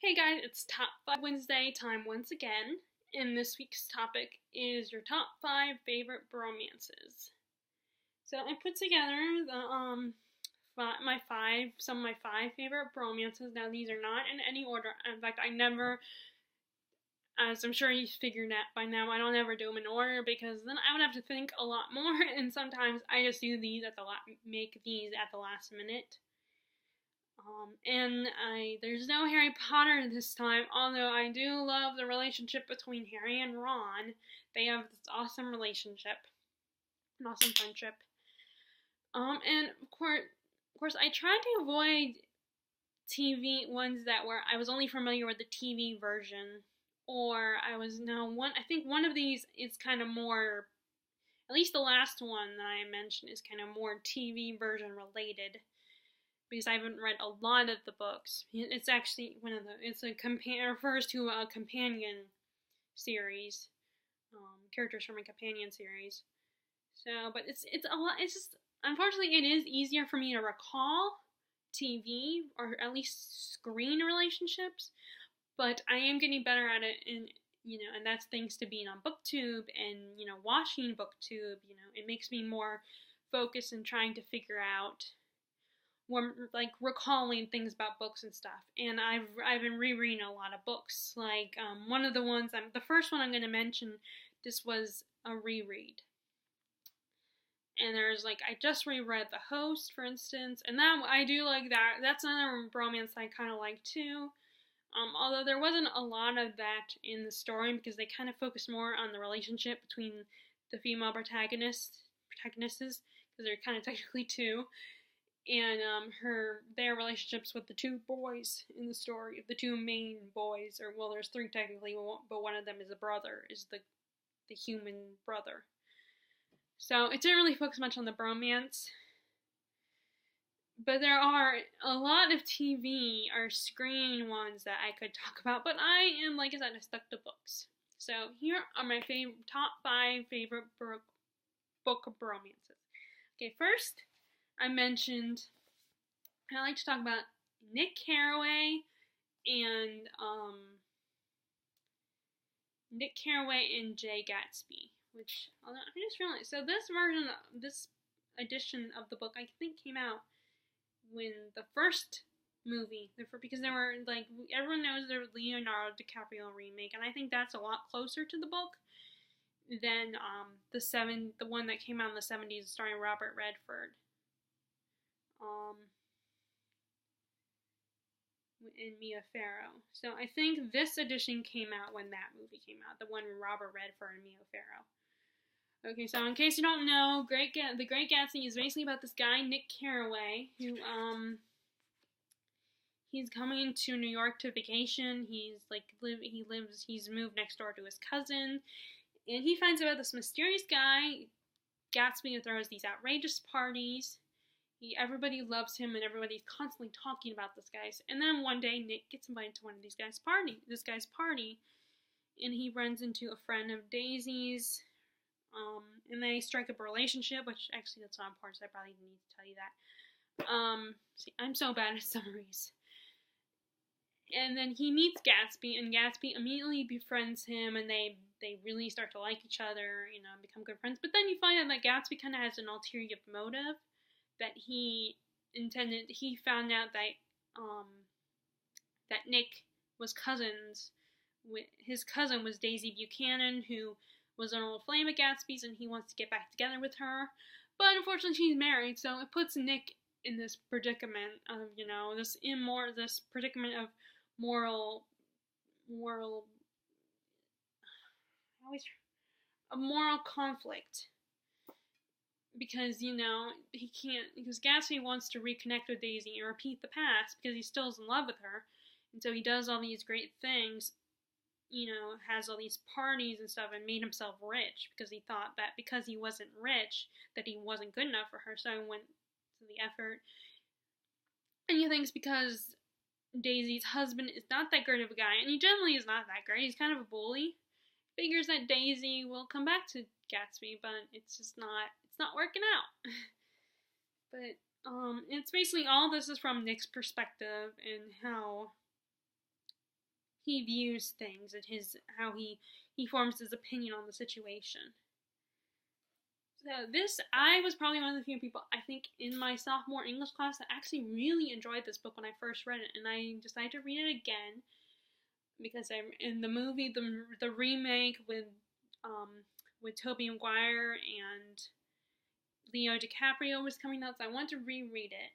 Hey guys, it's Top 5 Wednesday time once again, and this week's topic is your top 5 favorite bromances. So I put together some of my 5 favorite bromances. Now these are not in any order. In fact, I never, as I'm sure you figured out by now, I don't ever do them in order because then I would have to think a lot more, and sometimes I just do these make these at the last minute. There's no Harry Potter this time, although I do love the relationship between Harry and Ron. They have this awesome relationship, an awesome friendship. And of course, I tried to avoid TV ones that were I was only familiar with the TV version, or I think one of these is kind of more. At least the last one that I mentioned is kind of more TV version related, because I haven't read a lot of the books. It's actually it refers to a companion series, characters from a companion series. So, but it's a lot. It's just unfortunately it is easier for me to recall TV or at least screen relationships, but I am getting better at it, and that's thanks to being on BookTube and watching BookTube. It makes me more focused in trying to figure out, like, recalling things about books and stuff. And I've been rereading a lot of books. Like one of the first one I'm going to mention, this was a reread. And there's I just reread The Host, for instance, and that I do like that. That's another romance I kind of like too. Although there wasn't a lot of that in the story because they kind of focused more on the relationship between the female protagonists, because they're kind of technically two, and their relationships with the two boys in the story, the two main boys, or well, there's three technically, but one of them is a brother, is the human brother. So it didn't really focus much on the bromance, but there are a lot of TV or screen ones that I could talk about, but I am, like I said, I stuck to books. So here are my top 5 favorite book bromances. Okay, first, I mentioned I like to talk about Nick Carraway and Jay Gatsby, which I just realized. So this edition of the book, I think came out when the first movie, because there were everyone knows the Leonardo DiCaprio remake, and I think that's a lot closer to the book than the one that came out in the 70s starring Robert Redford. And Mia Farrow. So I think this edition came out when that movie came out, the one with Robert Redford and Mia Farrow. Okay, so in case you don't know, The Great Gatsby is basically about this guy, Nick Carraway, who he's coming to New York to vacation. He's moved next door to his cousin, and he finds out this mysterious guy, Gatsby, who throws these outrageous parties. Everybody loves him, and everybody's constantly talking about this guy. And then one day, Nick gets invited to one of this guy's party, and he runs into a friend of Daisy's, and they strike up a relationship, which actually that's not important, so I probably need to tell you that. See, I'm so bad at summaries. And then he meets Gatsby, and Gatsby immediately befriends him, and they really start to like each other, become good friends. But then you find out that Gatsby kind of has an ulterior motive, that he found out that Nick was his cousin was Daisy Buchanan, who was an old flame at Gatsby's, and he wants to get back together with her. But unfortunately she's married, so it puts Nick in this predicament of, this predicament of moral conflict. Because, he can't, because Gatsby wants to reconnect with Daisy and repeat the past because he still is in love with her. And so he does all these great things, has all these parties and stuff, and made himself rich because he thought that because he wasn't rich, that he wasn't good enough for her, so he went to the effort. And he thinks because Daisy's husband is not that great of a guy, and he generally is not that great, he's kind of a bully, figures that Daisy will come back to Gatsby, but it's just not working out. But it's basically all this is from Nick's perspective and how he views things and how he forms his opinion on the situation. So I was probably one of the few people, I think, in my sophomore English class that actually really enjoyed this book when I first read it, and I decided to read it again because I'm in the movie, the remake with Tobey Maguire and Leo DiCaprio was coming out, so I wanted to reread it.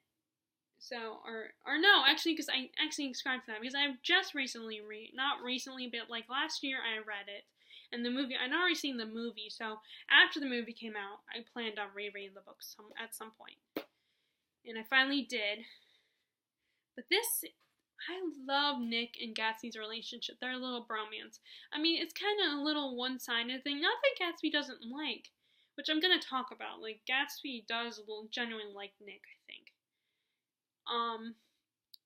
So, or no, actually, because I actually subscribed to that, because I've just recently not recently, but like last year I read it. And the movie, I'd already seen the movie, so after the movie came out, I planned on rereading the book at some point. And I finally did. But I love Nick and Gatsby's relationship, their little bromance. I mean, it's kind of a little one-sided thing, not that Gatsby doesn't like, which I'm going to talk about. Like, Gatsby does genuinely like Nick, I think.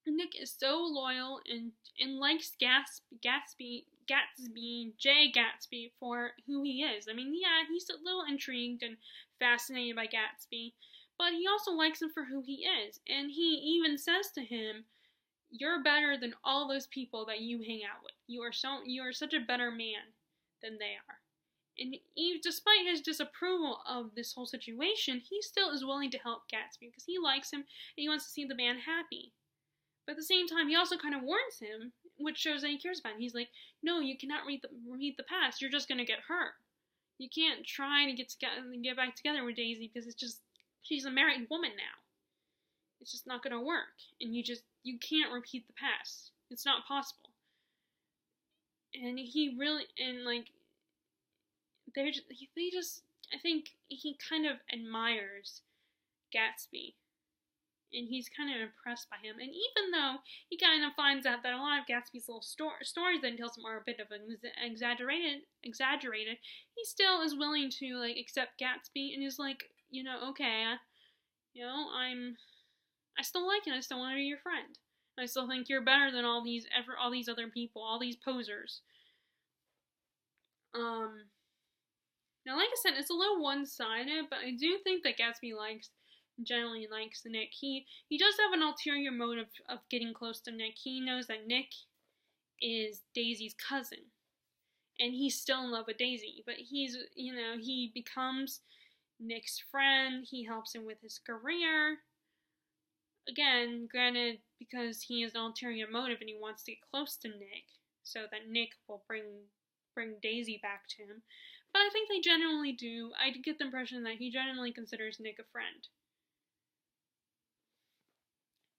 Nick is so loyal and likes Gatsby, Jay Gatsby, for who he is. I mean, yeah, he's a little intrigued and fascinated by Gatsby, but he also likes him for who he is. And he even says to him, "You're better than all those people that you hang out with. You are such a better man than they are." And despite his disapproval of this whole situation, he still is willing to help Gatsby because he likes him and he wants to see the man happy. But at the same time, he also kind of warns him, which shows that he cares about him. He's like, "No, you cannot read the past. You're just going to get hurt. You can't try to get back together with Daisy because she's a married woman now. It's just not going to work. And you can't repeat the past. It's not possible." And he really, and like, I think he kind of admires Gatsby. And he's kind of impressed by him. And even though he kind of finds out that a lot of Gatsby's little stories that he tells him are a bit of exaggerated, he still is willing to, like, accept Gatsby and is like, okay, I still like you, I still want to be your friend. I still think you're better than all these other people, all these posers. Now, like I said, it's a little one-sided, but I do think that Gatsby generally likes Nick. He does have an ulterior motive of getting close to Nick. He knows that Nick is Daisy's cousin, and he's still in love with Daisy, but he becomes Nick's friend. He helps him with his career. Again, granted, because he has an ulterior motive and he wants to get close to Nick, so that Nick will bring Daisy back to him. But I think they genuinely do. I get the impression that he genuinely considers Nick a friend.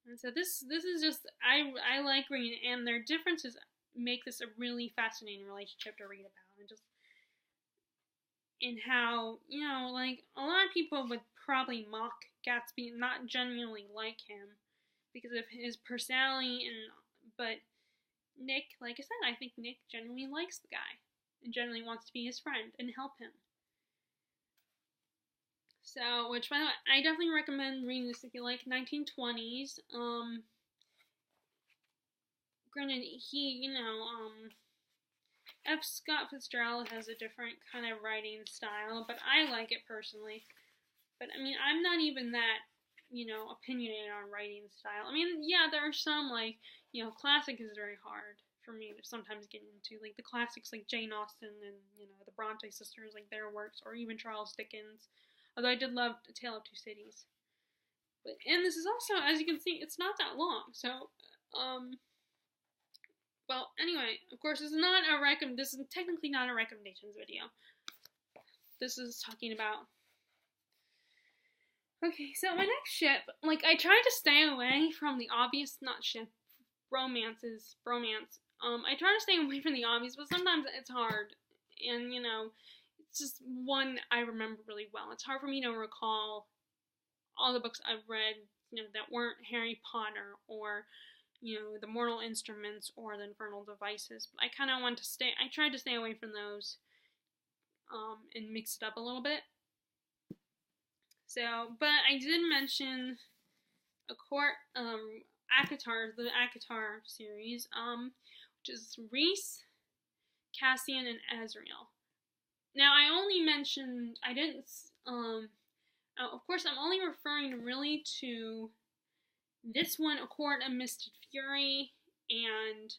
And so this is just, I like reading it, and their differences make this a really fascinating relationship to read about, and just in how, like, a lot of people would probably mock Gatsby and not genuinely like him because of his personality, but Nick, like I said, I think Nick genuinely likes the guy and genuinely wants to be his friend and help him. So, which, by the way, I definitely recommend reading this if you like 1920s. Granted, F. Scott Fitzgerald has a different kind of writing style, but I like it personally. But, I mean, I'm not even that, opinionated on writing style. I mean, yeah, there are some, like, classic is very hard for me to sometimes get into. Like, the classics like Jane Austen and, the Bronte sisters, like, their works, or even Charles Dickens. Although I did love A Tale of Two Cities. And this is also, as you can see, it's not that long. So, well, anyway, of course, this is technically not a recommendations video. This is talking about... Okay, so my next ship, like, I tried to stay away from the obvious, bromance. I try to stay away from the obvious, but sometimes it's hard. And, it's just one I remember really well. It's hard for me to recall all the books I've read, that weren't Harry Potter or, The Mortal Instruments or The Infernal Devices. But I tried to stay away from those, and mix it up a little bit. So, but I did mention the ACOTAR series, which is Rhys, Cassian, and Azrael. Now, of course, I'm only referring really to this one, A Court of Mist and Fury, and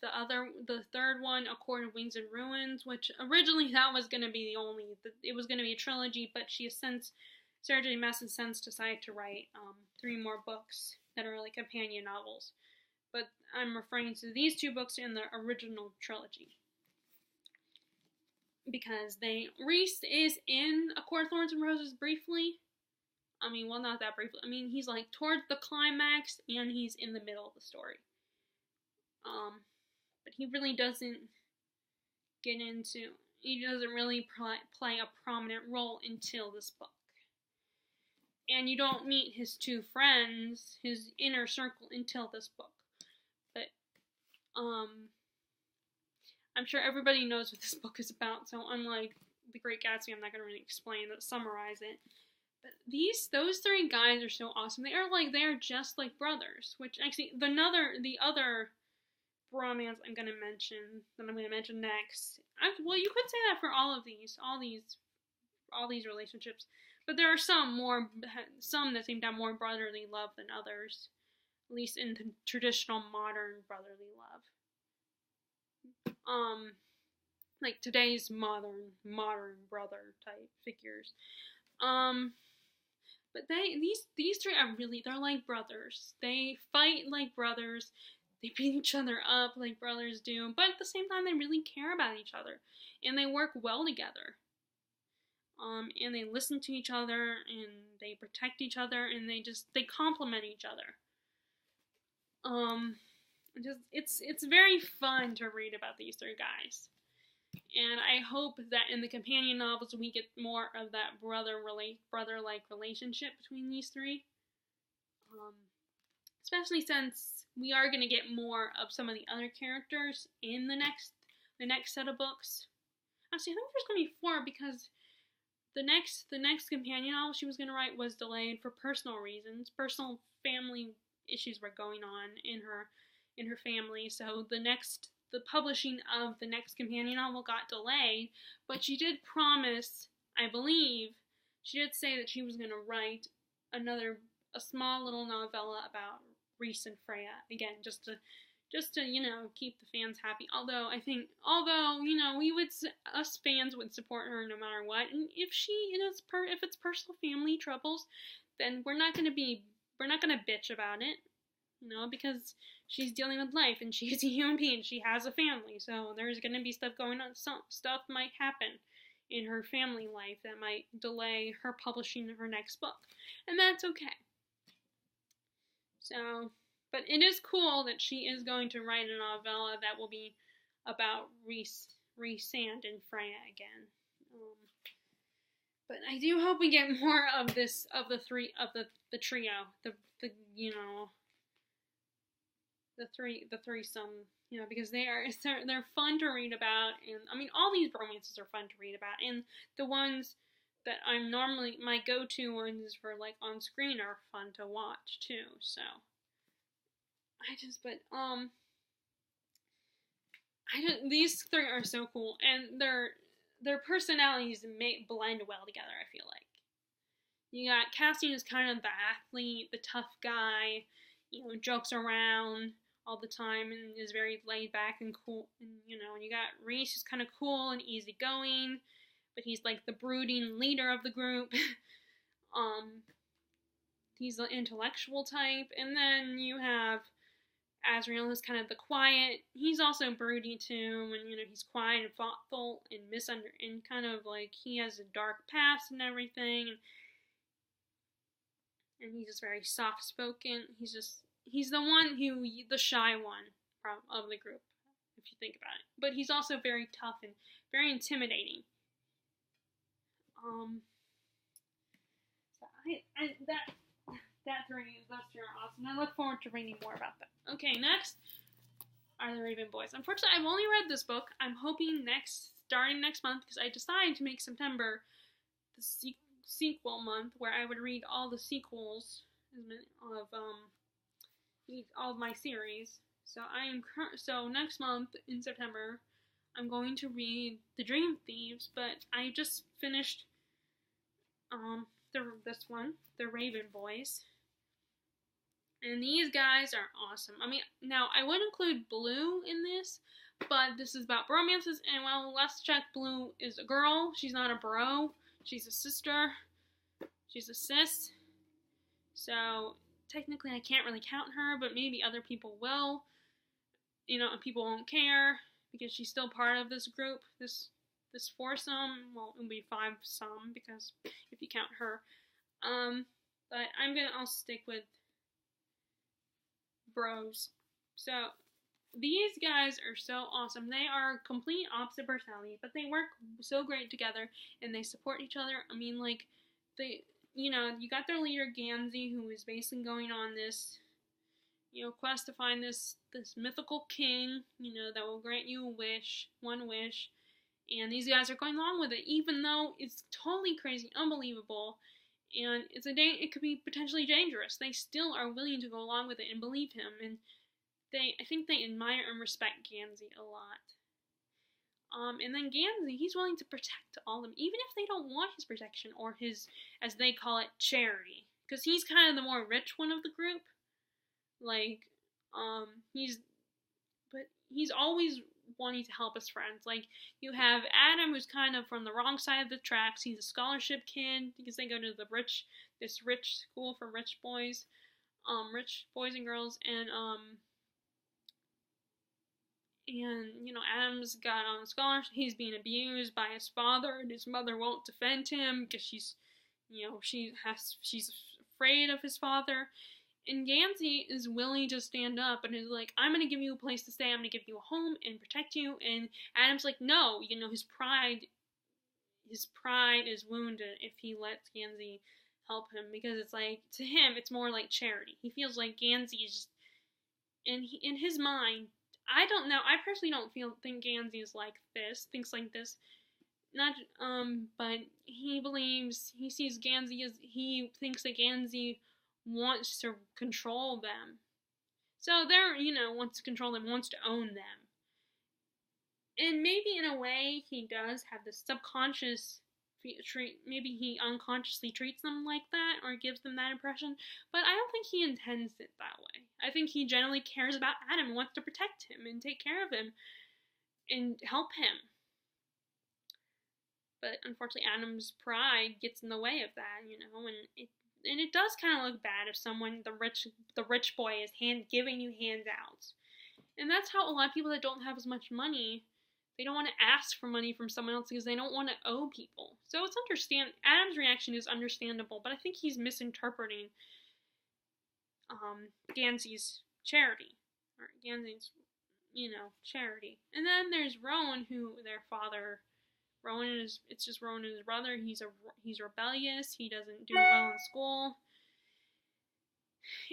the third one, A Court of Wings and Ruins, which originally that was going to be it was going to be a trilogy, but Sarah J. Maas has since decided to write 3 more books that are like companion novels. But I'm referring to these 2 books in the original trilogy. Because Reese is in A Court of Thorns and Roses briefly. I mean, well, not that briefly. I mean, he's like towards the climax, and he's in the middle of the story. But he really doesn't he doesn't really play a prominent role until this book. And you don't meet his 2 friends, his inner circle, until this book. But, I'm sure everybody knows what this book is about, so unlike The Great Gatsby, I'm not going to really summarize it. But those 3 guys are so awesome. They're just like brothers, which actually, the other bromance I'm going to mention next. Well, you could say that for all these relationships, but there are some that seem to have more brotherly love than others, at least in the traditional modern brotherly love. Like today's modern brother type figures. But these 3 they're like brothers. They fight like brothers. They beat each other up like brothers do, but at the same time, they really care about each other, and they work well together. And they listen to each other, and they protect each other, and they complement each other. It's very fun to read about these 3 guys, and I hope that in the companion novels we get more of that brother-like relationship between these 3. Especially since we are going to get more of some of the other characters in the next set of books. Actually, I think there's going to be 4 because the next companion novel she was going to write was delayed for personal reasons. Personal family issues were going on in her family, so the publishing of the next companion novel got delayed. But she did promise, I believe, she did say that she was going to write a small little novella about Reese and Freya again, just to keep the fans happy. Although us fans would support her no matter what. And if it's personal family troubles, then we're not gonna bitch about it, because she's dealing with life and she's a human being. She has a family, so there's gonna be stuff going on. Some stuff might happen in her family life that might delay her publishing her next book, and that's okay. So, but it is cool that she is going to write a novella that will be about Reese Sand and Freya again. But I do hope we get more of the trio, the threesome, because they're fun to read about, and I mean all these romances are fun to read about, and the ones that I'm normally my go-to ones for like on screen are fun to watch too. So these 3 are so cool, and their personalities blend well together. I feel like you got Cassian is kind of the athlete, the tough guy, jokes around all the time and is very laid back and cool, and you got Reese who's kind of cool and easygoing, but he's like the brooding leader of the group. He's the intellectual type, and then you have Azrael who's kind of the quiet. He's also broody too, and he's quiet and thoughtful and kind of like he has a dark past and everything, and he's just very soft spoken. He's the shy one of the group, if you think about it. But he's also very tough and very intimidating. Those 3 are awesome. I look forward to reading more about them. Okay, next are the Raven Boys. Unfortunately, I've only read this book. I'm hoping starting next month, because I decided to make September the sequel month, where I would read all the sequels of all of my series. So next month in September, I'm going to read The Dream Thieves, but I just finished the Raven Boys. And these guys are awesome. I mean, now I would include Blue in this, But this is about bromances, and well, let's check. Blue is a girl. She's not a bro. She's a sister. She's a sis. So technically I can't really count her, but maybe other people will. You know, and people won't care because she's still part of this group, this foursome. Well, it'll be five-some because if you count her. But I'll stick with bros. So these guys are so awesome. They are complete opposite personality, but they work so great together and they support each other. I mean, like, you got their leader Gansey, who is basically going on this, quest to find this mythical king, that will grant you one wish. And these guys are going along with it, even though it's totally crazy, unbelievable, and it could be potentially dangerous. They still are willing to go along with it and believe him, and I think they admire and respect Gansey a lot. And then Gansey, he's willing to protect all of them, even if they don't want his protection or his, as they call it, charity, because he's kind of the more rich one of the group. Like, he's always wanting to help his friends. Like, you have Adam, who's kind of from the wrong side of the tracks. He's a scholarship kid because they go to this rich school for rich boys and girls, and Adam's got on a scholarship. He's being abused by his father, and his mother won't defend him because she's afraid of his father. And Gansey is willing to stand up and is like, I'm going to give you a place to stay. I'm going to give you a home and protect you. And Adam's like, no, his pride is wounded if he lets Gansey help him, because it's like, to him, it's more like charity. He feels like Gansey is just, in his mind, I don't know. I personally don't think Gansey is like this, thinks like this. But he sees Gansey as, he thinks that Gansey wants to control them. So wants to control them, wants to own them. And maybe in a way he does have this subconscious maybe he unconsciously treats them like that or gives them that impression, but I don't think he intends it that way. I think he generally cares about Adam and wants to protect him and take care of him and help him. But unfortunately Adam's pride gets in the way of that, and it does kind of look bad if someone, the rich boy, is giving you handouts. And that's how a lot of people that don't have as much money, they don't want to ask for money from someone else because they don't want to owe people. So it's Adam's reaction is understandable, but I think he's misinterpreting Gansey's charity. Or Gansey's, charity. And then there's Rowan, who their father, Rowan and his brother. He's rebellious. He doesn't do well in school.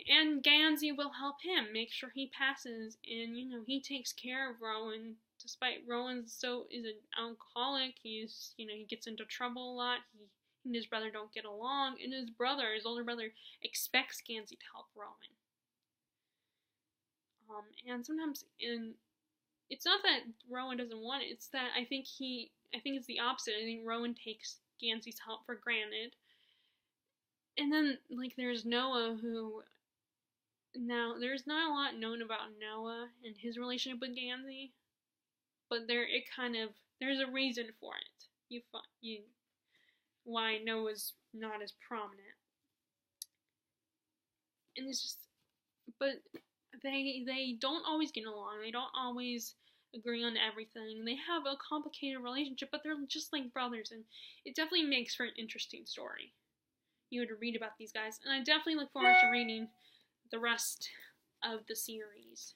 And Gansey will help him make sure he passes, and he takes care of Rowan. Despite Rowan is an alcoholic, he gets into trouble a lot. He and his brother don't get along, and his older brother, expects Gansey to help Rowan. And sometimes it's not that Rowan doesn't want it. It's that I think it's the opposite. I think Rowan takes Gansey's help for granted. And then, there's Noah, there's not a lot known about Noah and his relationship with Gansey, but there's a reason for it. Why Noah's not as prominent. And it's just, but they don't always get along. They don't always agree on everything. They have a complicated relationship, but they're just like brothers, and it definitely makes for an interesting story. To read about these guys, and I definitely look forward to reading the rest of the series.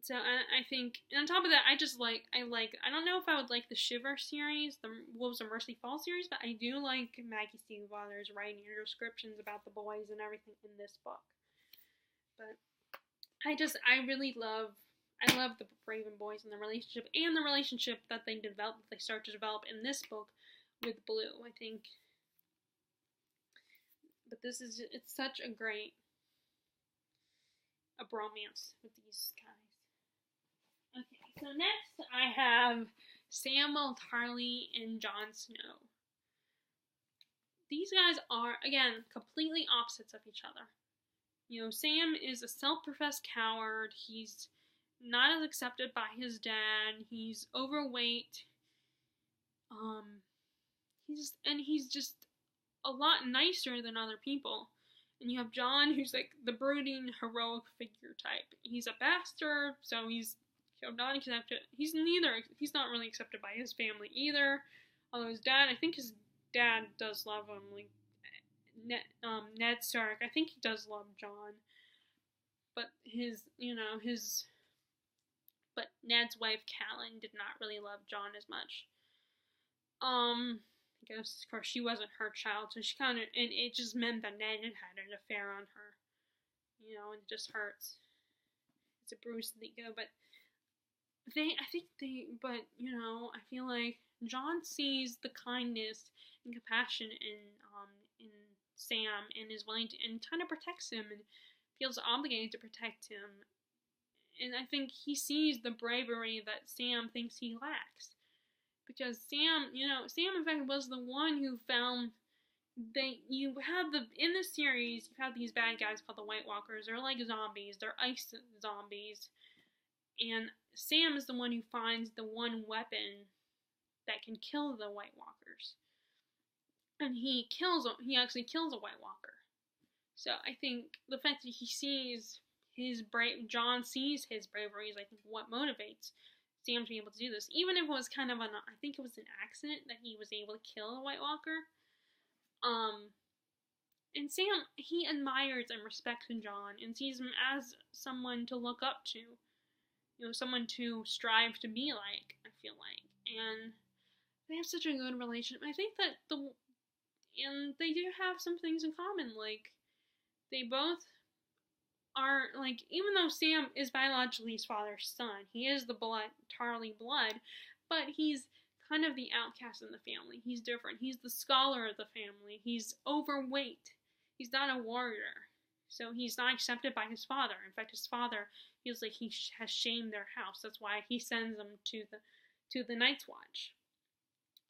So I think, and on top of that, I don't know if I would like the Shiver series, the Wolves of Mercy Falls series, but I do like Maggie Stiefvater's writing and descriptions about the boys and everything in this book. But I love the Raven boys and the relationship that they start to develop in this book with Blue. I think. But it's such a great bromance with these guys. Okay, so next I have Samwell Tarly and Jon Snow. These guys are, again, completely opposites of each other. Sam is a self-professed coward. He's not as accepted by his dad. He's overweight. He's just a lot nicer than other people. And you have John, who's like the brooding, heroic figure type. He's a bastard, so he's not accepted. He's not really accepted by his family either. Although I think his dad does love him. Like Ned Stark, I think he does love John. But but Ned's wife, Catelyn, did not really love John as much. I guess, of course, she wasn't her child, so she and it just meant that Ned had an affair on her. And it just hurts. It's a bruised ego, but I feel like John sees the kindness and compassion in Sam and is willing to, and kind of protects him and feels obligated to protect him. And I think he sees the bravery that Sam thinks he lacks. Because Sam in fact was the one who found in the series, you have these bad guys called the White Walkers. They're like zombies. They're ice zombies. And Sam is the one who finds the one weapon that can kill the White Walkers. And he actually kills a White Walker. So I think the fact that John sees his bravery is, I think, what motivates Sam to be able to do this. Even if it was kind of I think it was an accident that he was able to kill a White Walker. And Sam, he admires and respects John and sees him as someone to look up to. Someone to strive to be like, I feel like. And they have such a good relationship. I think that and they do have some things in common. Like, they both are, like, even though Sam is biologically his father's son, he is the Tarly blood, but he's kind of the outcast in the family. He's different. He's the scholar of the family. He's overweight. He's not a warrior. So he's not accepted by his father. In fact, his father feels like he has shamed their house. That's why he sends them to the Night's Watch.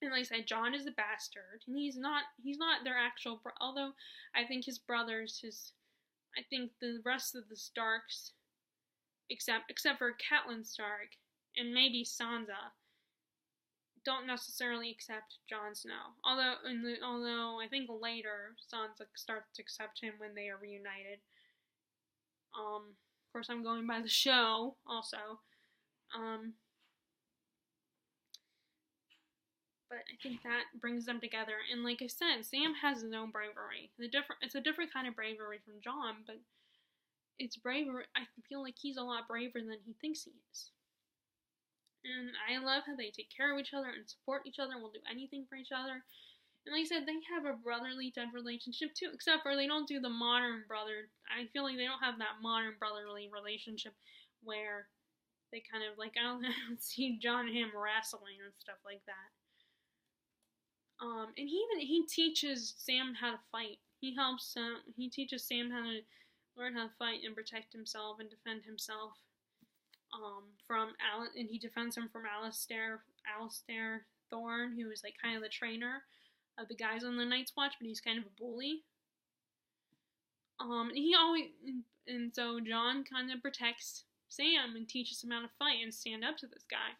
And like I said, John is a bastard, and he's not their actual although I think his brothers, I think the rest of the Starks, except for Catelyn Stark and maybe Sansa, don't necessarily accept Jon Snow. Although I think later Sansa starts to accept him when they are reunited. Of course, I'm going by the show also. But I think that brings them together. And like I said, Sam has his own bravery. It's a different kind of bravery from John, but it's bravery. I feel like he's a lot braver than he thinks he is. And I love how they take care of each other and support each other and will do anything for each other. And like I said, they have a brotherly type relationship too, except for they don't do the modern brother. I feel like they don't have that modern brotherly relationship where they kind of like, I don't see John and him wrestling and stuff like that. And he teaches Sam how to fight. He teaches Sam how to learn how to fight and protect himself and defend himself. And he defends him from Alistair Thorne, who is like kind of the trainer of the guys on the Night's Watch, but he's kind of a bully. And so John kind of protects Sam and teaches him how to fight and stand up to this guy,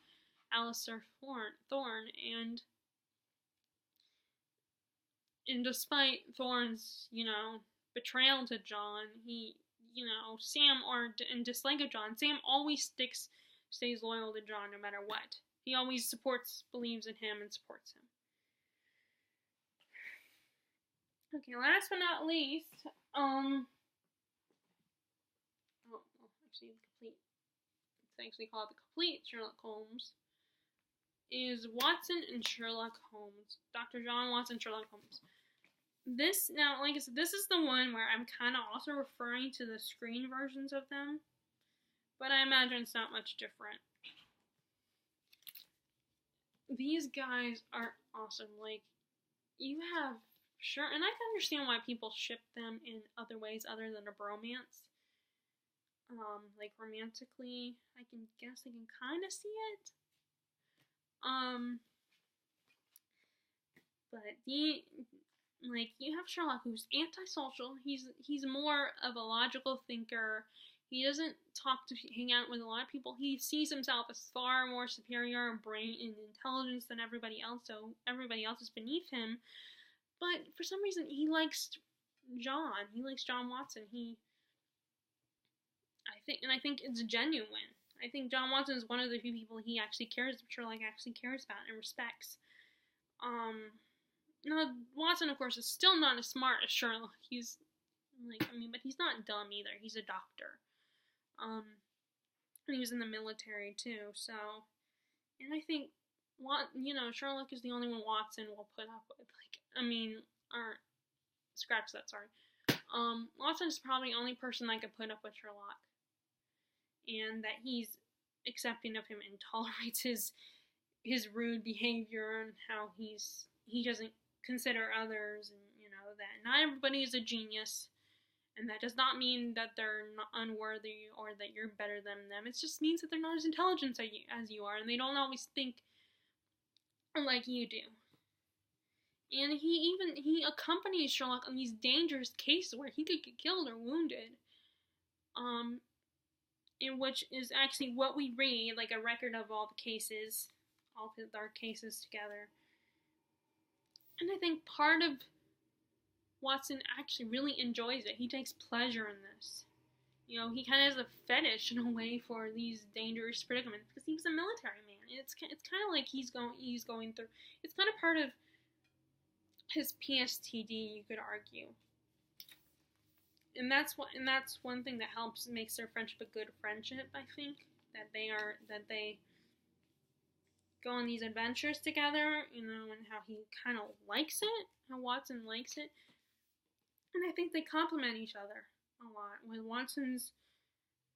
Alistair Thorne, and despite Thorne's, betrayal to John, and dislike of John, Sam always stays loyal to John no matter what. He always believes in him and supports him. Okay, last but not least, it's actually called The Complete Sherlock Holmes, is Watson and Sherlock Holmes. Dr. John Watson, Sherlock Holmes. This, now, like I said, this is the one where I'm kind of also referring to the screen versions of them, but I imagine it's not much different. These guys are awesome. Like, you have, sure, and I can understand why people ship them in other ways other than a bromance. Like, romantically, I can kind of see it. But you have Sherlock, who's antisocial. He's more of a logical thinker. He doesn't hang out with a lot of people. He sees himself as far more superior in brain and intelligence than everybody else, so everybody else is beneath him. But for some reason, he likes John. He likes John Watson. I think it's genuine. I think John Watson is one of the few people Sherlock actually cares about and respects. Now, Watson, of course, is still not as smart as Sherlock. But he's not dumb either. He's a doctor. And he was in the military, too, so, and I think, Sherlock is the only one Watson will put up with, scratch that, sorry. Watson is probably the only person that could put up with Sherlock, and that he's accepting of him and tolerates his rude behavior and how he doesn't consider others, and that not everybody is a genius, and that does not mean that they're not unworthy or that you're better than them. It just means that they're not as intelligent as you are, and they don't always think like you do. And he accompanies Sherlock on these dangerous cases where he could get killed or wounded. In which is actually what we read, like a record of all the cases, all of our cases together. And I think part of Watson actually really enjoys it. He takes pleasure in this. He kind of has a fetish in a way for these dangerous predicaments because he was a military man. It's kind of like he's going through. It's kind of part of his PSTD, you could argue. And that's one thing that makes their friendship a good friendship, I think. That they go on these adventures together, and how he kind of likes it, how Watson likes it. And I think they complement each other a lot. When Watson's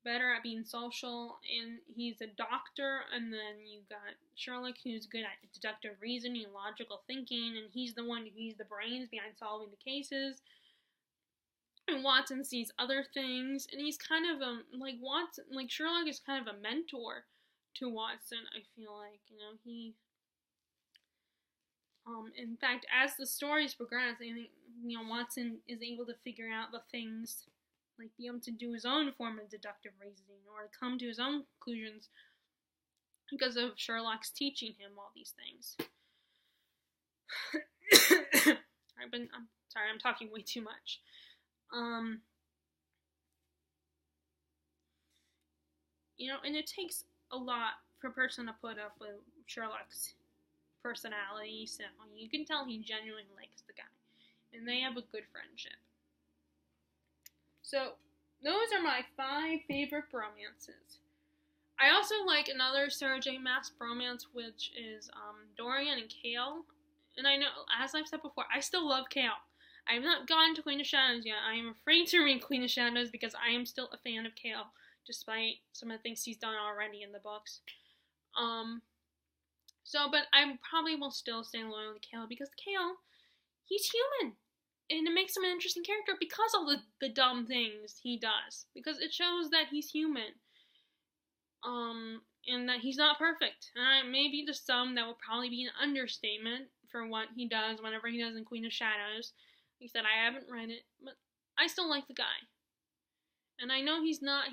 better at being social, and he's a doctor, and then you got Sherlock, who's good at deductive reasoning and logical thinking, and he's the brains behind solving the cases. And Watson sees other things, and he's kind of Sherlock is kind of a mentor to Watson, I feel like. He in fact, as the stories progress, I think Watson is able to figure out the things, like be able to do his own form of deductive reasoning or come to his own conclusions because of Sherlock's teaching him all these things. I'm sorry, I'm talking way too much. And it takes a lot for a person to put up with Sherlock's personality, so you can tell he genuinely likes the guy, and they have a good friendship. So, those are my 5 favorite bromances. I also like another Sarah J. Maas bromance, which is Dorian and Kail. And I know, as I've said before, I still love Kail. I have not gotten to Queen of Shadows yet. I am afraid to read Queen of Shadows because I am still a fan of Kail, despite some of the things he's done already in the books. But I probably will still stay loyal to Kail because Kail, he's human. And it makes him an interesting character because of the dumb things he does. Because it shows that he's human. And that he's not perfect. And maybe to some that will probably be an understatement for what he does whenever he does in Queen of Shadows. Like I said, I haven't read it, but I still like the guy. And I know he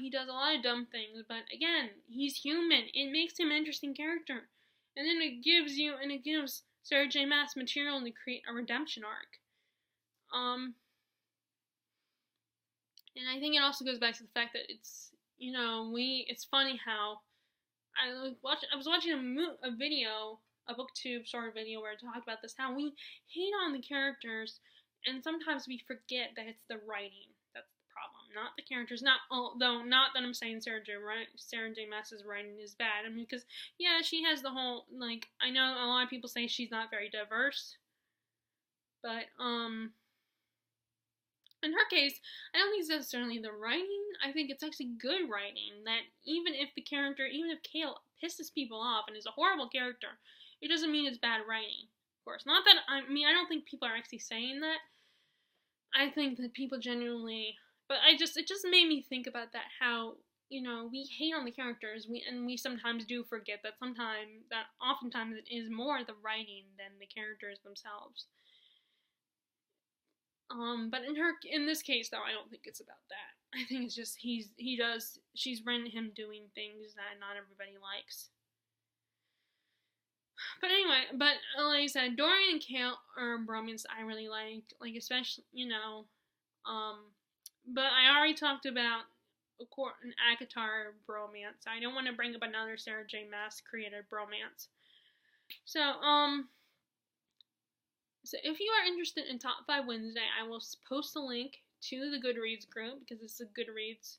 does a lot of dumb things, but again, he's human. It makes him an interesting character. And then it gives Sarah J. Maas material to create a redemption arc. And I think it also goes back to the fact that it's funny how I was watching a video, a booktube sort of video where it talked about this, how we hate on the characters, and sometimes we forget that it's the writing that's the problem, not the characters. Not that I'm saying Sarah J. Maas's writing is bad. Because yeah, she has the whole, I know a lot of people say she's not very diverse, but in her case, I don't think it's necessarily the writing. I think it's actually good writing. That even if Kail pisses people off and is a horrible character, it doesn't mean it's bad writing. Of course, not that I don't think people are actually saying that. I think that people genuinely, but it just made me think about that. How we hate on the characters, we sometimes do forget that oftentimes it is more the writing than the characters themselves. But in this case, though, I don't think it's about that. I think it's just she's written him doing things that not everybody likes. But anyway, like I said, Dorian Kail are bromance I really like especially, but I already talked about an ACOTAR bromance. I don't want to bring up another Sarah J. Maas created bromance. So if you are interested in Top 5 Wednesday, I will post a link to the Goodreads group because this is a Goodreads.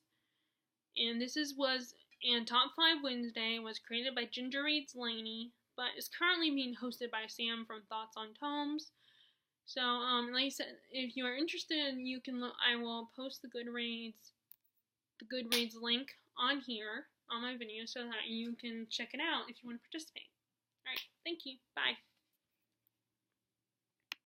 And Top 5 Wednesday was created by Ginger Reads Laney, but is currently being hosted by Sam from Thoughts on Holmes. So, like I said, if you are interested, you can look. I will post the Goodreads link on here on my video so that you can check it out if you want to participate. Alright, thank you. Bye.